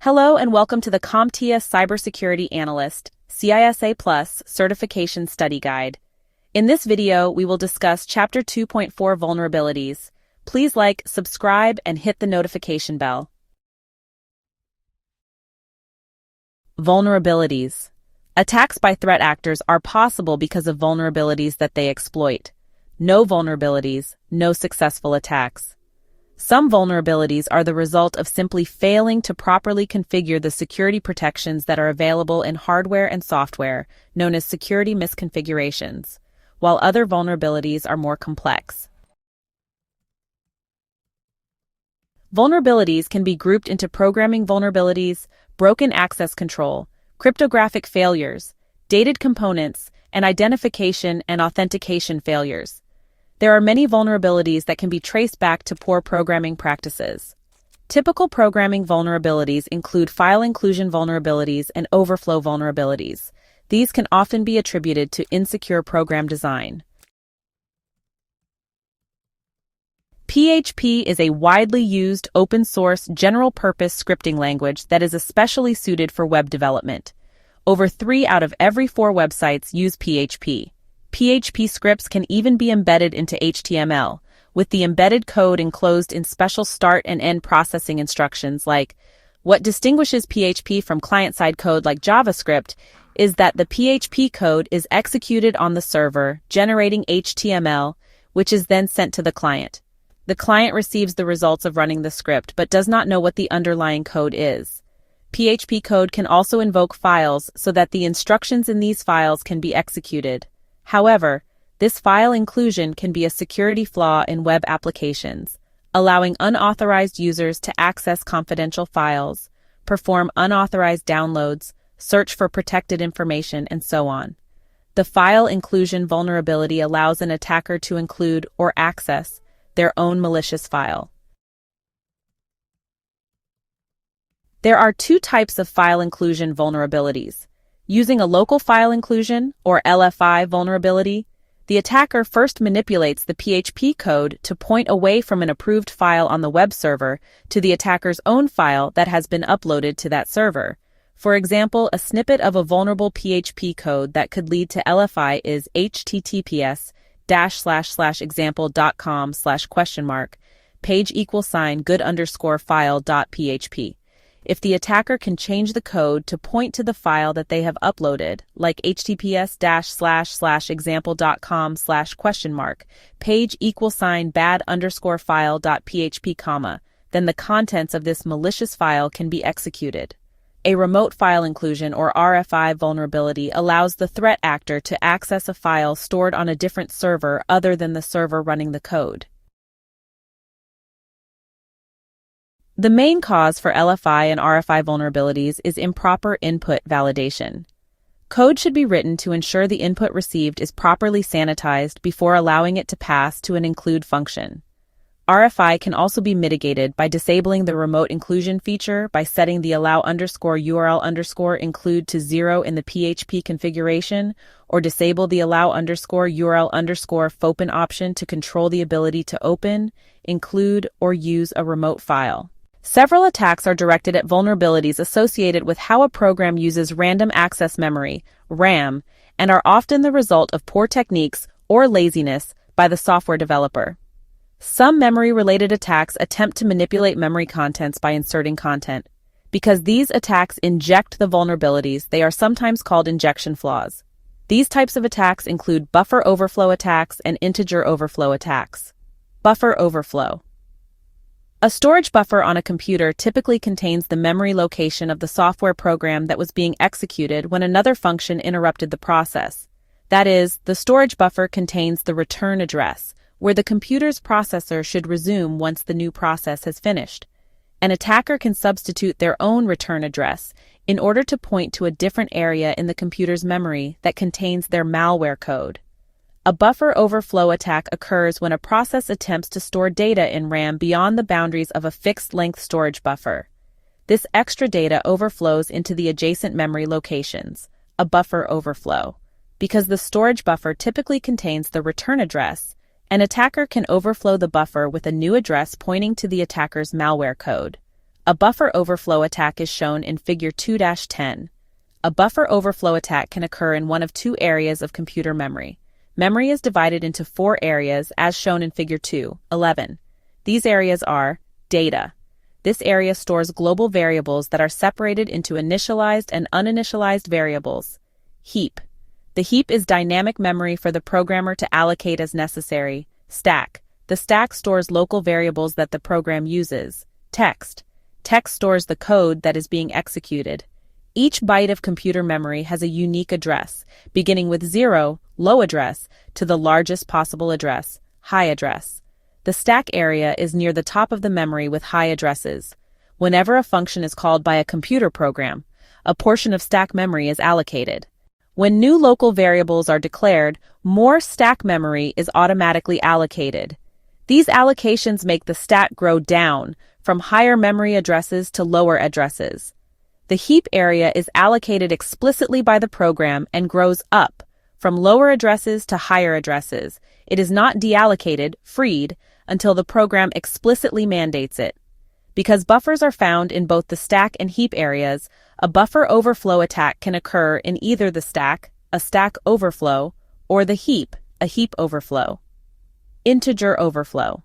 Hello and welcome to the CompTIA Cybersecurity Analyst, CISA Plus Certification Study Guide. In this video, we will discuss Chapter 2.4 Vulnerabilities. Please like, subscribe, and hit the notification bell. Vulnerabilities. Attacks by threat actors are possible because of vulnerabilities that they exploit. No vulnerabilities, no successful attacks. Some vulnerabilities are the result of simply failing to properly configure the security protections that are available in hardware and software, known as security misconfigurations, while other vulnerabilities are more complex. Vulnerabilities can be grouped into programming vulnerabilities, broken access control, cryptographic failures, dated components, and identification and authentication failures. There are many vulnerabilities that can be traced back to poor programming practices. Typical programming vulnerabilities include file inclusion vulnerabilities and overflow vulnerabilities. These can often be attributed to insecure program design. PHP is a widely used open-source general-purpose scripting language that is especially suited for web development. Over 3 out of every 4 websites use PHP. PHP scripts can even be embedded into HTML, with the embedded code enclosed in special start and end processing instructions like, what distinguishes PHP from client-side code like JavaScript is that the PHP code is executed on the server, generating HTML, which is then sent to the client. The client receives the results of running the script but does not know what the underlying code is. PHP code can also invoke files so that the instructions in these files can be executed. However, this file inclusion can be a security flaw in web applications, allowing unauthorized users to access confidential files, perform unauthorized downloads, search for protected information, and so on. The file inclusion vulnerability allows an attacker to include or access their own malicious file. There are 2 types of file inclusion vulnerabilities. Using a local file inclusion, or LFI vulnerability, the attacker first manipulates the PHP code to point away from an approved file on the web server to the attacker's own file that has been uploaded to that server. For example, a snippet of a vulnerable PHP code that could lead to LFI is https://example.com/? page =good_file.php. If the attacker can change the code to point to the file that they have uploaded, like https://example.com/? page =bad_file.php, then the contents of this malicious file can be executed. A remote file inclusion or RFI vulnerability allows the threat actor to access a file stored on a different server other than the server running the code. The main cause for LFI and RFI vulnerabilities is improper input validation. Code should be written to ensure the input received is properly sanitized before allowing it to pass to an include function. RFI can also be mitigated by disabling the remote inclusion feature by setting the allow_URL_include to 0 in the PHP configuration, or disable the allow_URL_fopen option to control the ability to open, include, or use a remote file. Several attacks are directed at vulnerabilities associated with how a program uses random access memory, RAM, and are often the result of poor techniques or laziness by the software developer. Some memory-related attacks attempt to manipulate memory contents by inserting content. Because these attacks inject the vulnerabilities, they are sometimes called injection flaws. These types of attacks include buffer overflow attacks and integer overflow attacks. Buffer overflow. A storage buffer on a computer typically contains the memory location of the software program that was being executed when another function interrupted the process. That is, the storage buffer contains the return address, where the computer's processor should resume once the new process has finished. An attacker can substitute their own return address in order to point to a different area in the computer's memory that contains their malware code. A buffer overflow attack occurs when a process attempts to store data in RAM beyond the boundaries of a fixed-length storage buffer. This extra data overflows into the adjacent memory locations, a buffer overflow. Because the storage buffer typically contains the return address, an attacker can overflow the buffer with a new address pointing to the attacker's malware code. A buffer overflow attack is shown in Figure 2-10. A buffer overflow attack can occur in one of two areas of computer memory. Memory is divided into four areas as shown in Figure 2-11. These areas are data. This area stores global variables that are separated into initialized and uninitialized variables. Heap. The heap is dynamic memory for the programmer to allocate as necessary. Stack. The stack stores local variables that the program uses. Text. Text stores the code that is being executed. Each byte of computer memory has a unique address, beginning with 0, low address, to the largest possible address, high address. The stack area is near the top of the memory with high addresses. Whenever a function is called by a computer program, a portion of stack memory is allocated. When new local variables are declared, more stack memory is automatically allocated. These allocations make the stack grow down, from higher memory addresses to lower addresses. The heap area is allocated explicitly by the program and grows up, from lower addresses to higher addresses. It is not deallocated, freed, until the program explicitly mandates it. Because buffers are found in both the stack and heap areas, a buffer overflow attack can occur in either the stack, a stack overflow, or the heap, a heap overflow. Integer overflow.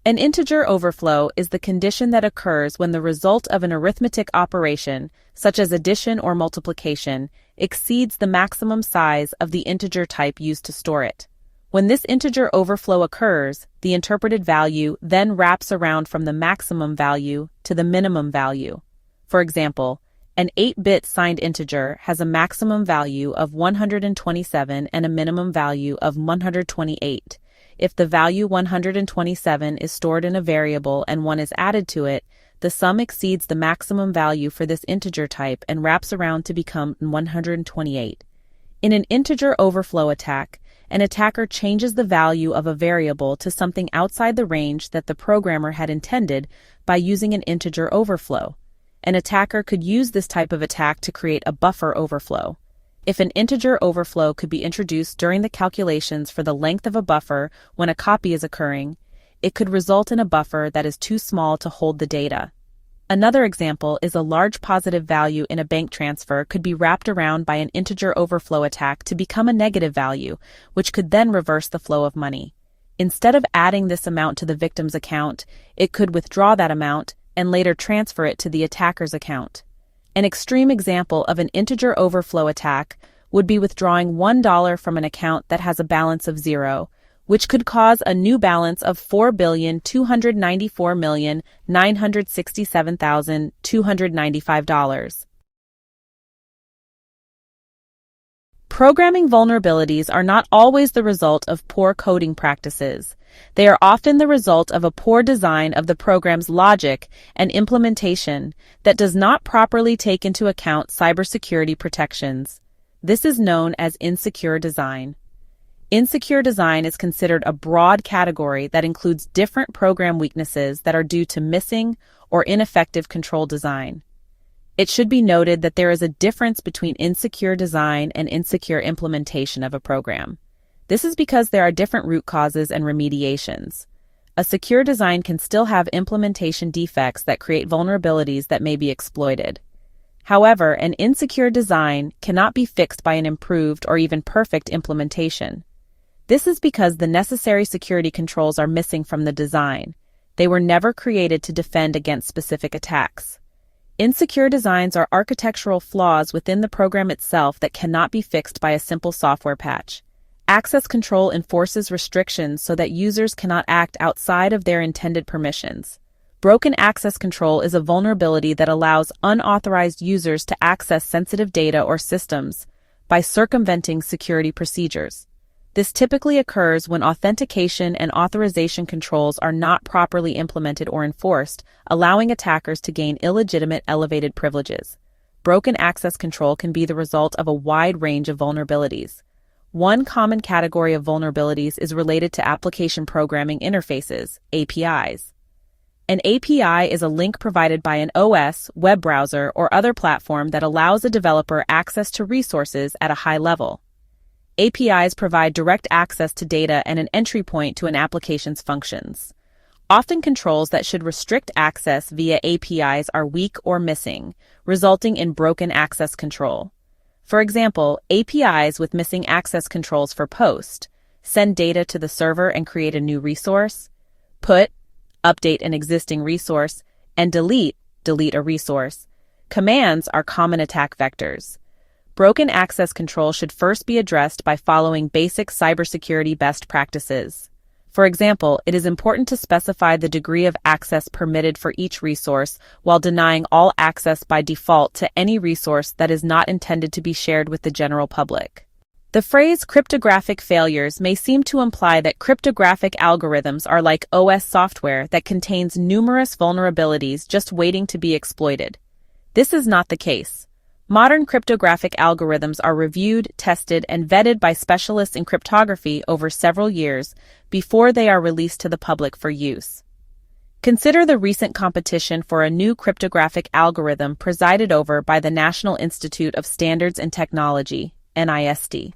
An integer overflow is the condition that occurs when the result of an arithmetic operation, such as addition or multiplication, exceeds the maximum size of the integer type used to store it. When this integer overflow occurs, the interpreted value then wraps around from the maximum value to the minimum value. For example, an 8-bit signed integer has a maximum value of 127 and a minimum value of 128. If the value 127 is stored in a variable and 1 is added to it, the sum exceeds the maximum value for this integer type and wraps around to become 128. In an integer overflow attack, an attacker changes the value of a variable to something outside the range that the programmer had intended by using an integer overflow. An attacker could use this type of attack to create a buffer overflow. If an integer overflow could be introduced during the calculations for the length of a buffer when a copy is occurring, it could result in a buffer that is too small to hold the data. Another example is a large positive value in a bank transfer could be wrapped around by an integer overflow attack to become a negative value, which could then reverse the flow of money. Instead of adding this amount to the victim's account, it could withdraw that amount and later transfer it to the attacker's account. An extreme example of an integer overflow attack would be withdrawing $1 from an account that has a balance of 0, which could cause a new balance of $4,294,967,295. Programming vulnerabilities are not always the result of poor coding practices. They are often the result of a poor design of the program's logic and implementation that does not properly take into account cybersecurity protections. This is known as insecure design. Insecure design is considered a broad category that includes different program weaknesses that are due to missing or ineffective control design. It should be noted that there is a difference between insecure design and insecure implementation of a program. This is because there are different root causes and remediations. A secure design can still have implementation defects that create vulnerabilities that may be exploited. However, an insecure design cannot be fixed by an improved or even perfect implementation. This is because the necessary security controls are missing from the design. They were never created to defend against specific attacks. Insecure designs are architectural flaws within the program itself that cannot be fixed by a simple software patch. Access control enforces restrictions so that users cannot act outside of their intended permissions. Broken access control is a vulnerability that allows unauthorized users to access sensitive data or systems by circumventing security procedures. This typically occurs when authentication and authorization controls are not properly implemented or enforced, allowing attackers to gain illegitimate elevated privileges. Broken access control can be the result of a wide range of vulnerabilities. One common category of vulnerabilities is related to application programming interfaces, APIs. An API is a link provided by an OS, web browser, or other platform that allows a developer access to resources at a high level. APIs provide direct access to data and an entry point to an application's functions. Often controls that should restrict access via APIs are weak or missing, resulting in broken access control. For example, APIs with missing access controls for post, send data to the server and create a new resource, put, update an existing resource, and delete a resource. Commands are common attack vectors. Broken access control should first be addressed by following basic cybersecurity best practices. For example, it is important to specify the degree of access permitted for each resource while denying all access by default to any resource that is not intended to be shared with the general public. The phrase cryptographic failures may seem to imply that cryptographic algorithms are like OS software that contains numerous vulnerabilities just waiting to be exploited. This is not the case. Modern cryptographic algorithms are reviewed, tested, and vetted by specialists in cryptography over several years before they are released to the public for use. Consider the recent competition for a new cryptographic algorithm presided over by the National Institute of Standards and Technology, NIST.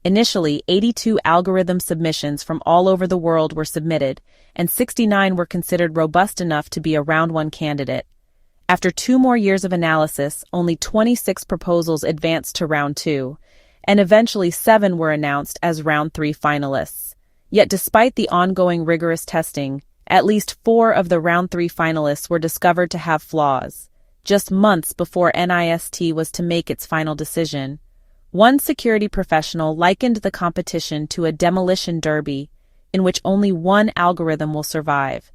Initially, 82 algorithm submissions from all over the world were submitted, and 69 were considered robust enough to be a round 1 candidate. After 2 more years of analysis, only 26 proposals advanced to round 2, and eventually 7 were announced as round 3 finalists. Yet despite the ongoing rigorous testing, at least 4 of the round 3 finalists were discovered to have flaws, just months before NIST was to make its final decision. One security professional likened the competition to a demolition derby, in which only one algorithm will survive.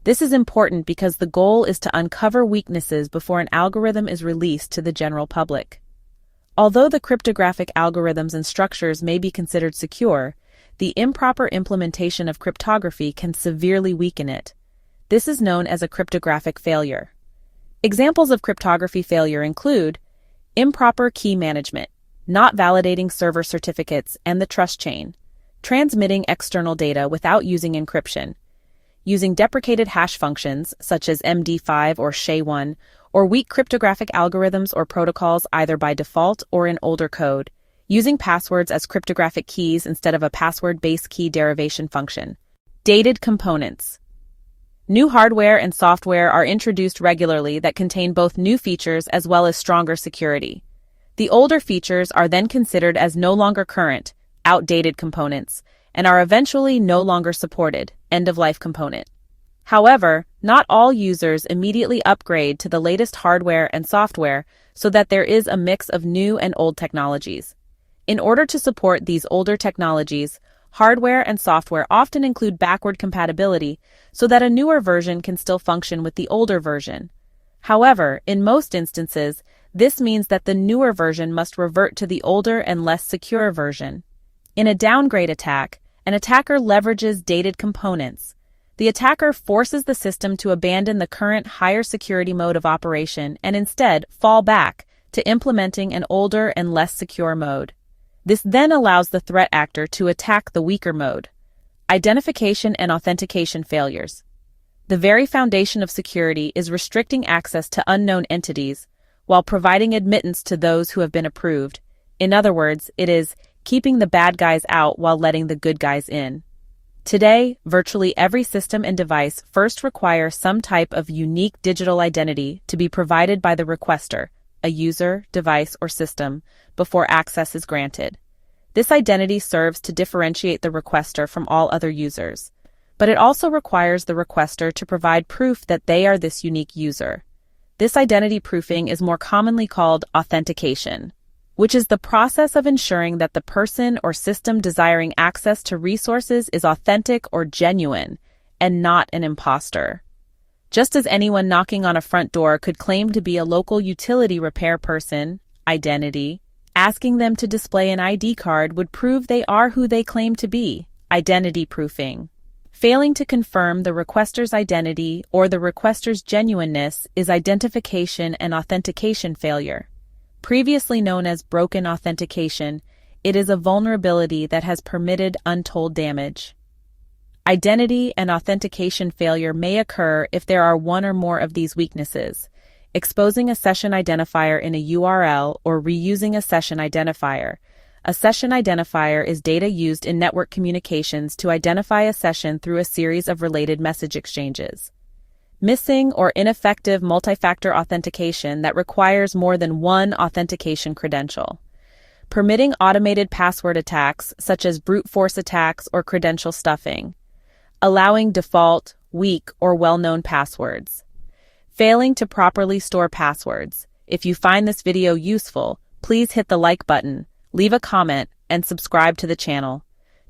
This is important because the goal is to uncover weaknesses before an algorithm is released to the general public. Although the cryptographic algorithms and structures may be considered secure, the improper implementation of cryptography can severely weaken it. This is known as a cryptographic failure. Examples of cryptography failure include improper key management, not validating server certificates and the trust chain, transmitting external data without using encryption, using deprecated hash functions such as MD5 or SHA-1, or weak cryptographic algorithms or protocols either by default or in older code, using passwords as cryptographic keys instead of a password-based key derivation function. Dated components. New hardware and software are introduced regularly that contain both new features as well as stronger security. The older features are then considered as no longer current, outdated components, and are eventually no longer supported, end-of-life component. However, not all users immediately upgrade to the latest hardware and software so that there is a mix of new and old technologies. In order to support these older technologies, hardware and software often include backward compatibility so that a newer version can still function with the older version. However, in most instances, this means that the newer version must revert to the older and less secure version. In a downgrade attack, an attacker leverages dated components. The attacker forces the system to abandon the current higher security mode of operation and instead fall back to implementing an older and less secure mode. This then allows the threat actor to attack the weaker mode. Identification and authentication failures. The very foundation of security is restricting access to unknown entities while providing admittance to those who have been approved. In other words, it is keeping the bad guys out while letting the good guys in. Today, virtually every system and device first requires some type of unique digital identity to be provided by the requester, a user, device, or system, before access is granted. This identity serves to differentiate the requester from all other users, but it also requires the requester to provide proof that they are this unique user. This identity proofing is more commonly called authentication, which is the process of ensuring that the person or system desiring access to resources is authentic or genuine, and not an imposter. Just as anyone knocking on a front door could claim to be a local utility repair person, identity, asking them to display an ID card would prove they are who they claim to be, identity proofing. Failing to confirm the requester's identity or the requester's genuineness is identification and authentication failure. Previously known as broken authentication, it is a vulnerability that has permitted untold damage. Identity and authentication failure may occur if there are one or more of these weaknesses: exposing a session identifier in a URL or reusing a session identifier, A session identifier is data used in network communications to identify a session through a series of related message exchanges. Missing or ineffective multi-factor authentication that requires more than one authentication credential. Permitting automated password attacks such as brute force attacks or credential stuffing. Allowing default, weak, or well-known passwords. Failing to properly store passwords. If you find this video useful, please hit the like button, leave a comment, and subscribe to the channel.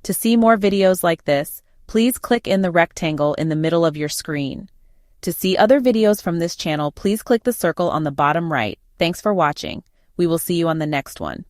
To see more videos like this, please click in the rectangle in the middle of your screen. To see other videos from this channel, please click the circle on the bottom right. Thanks for watching. We will see you on the next one.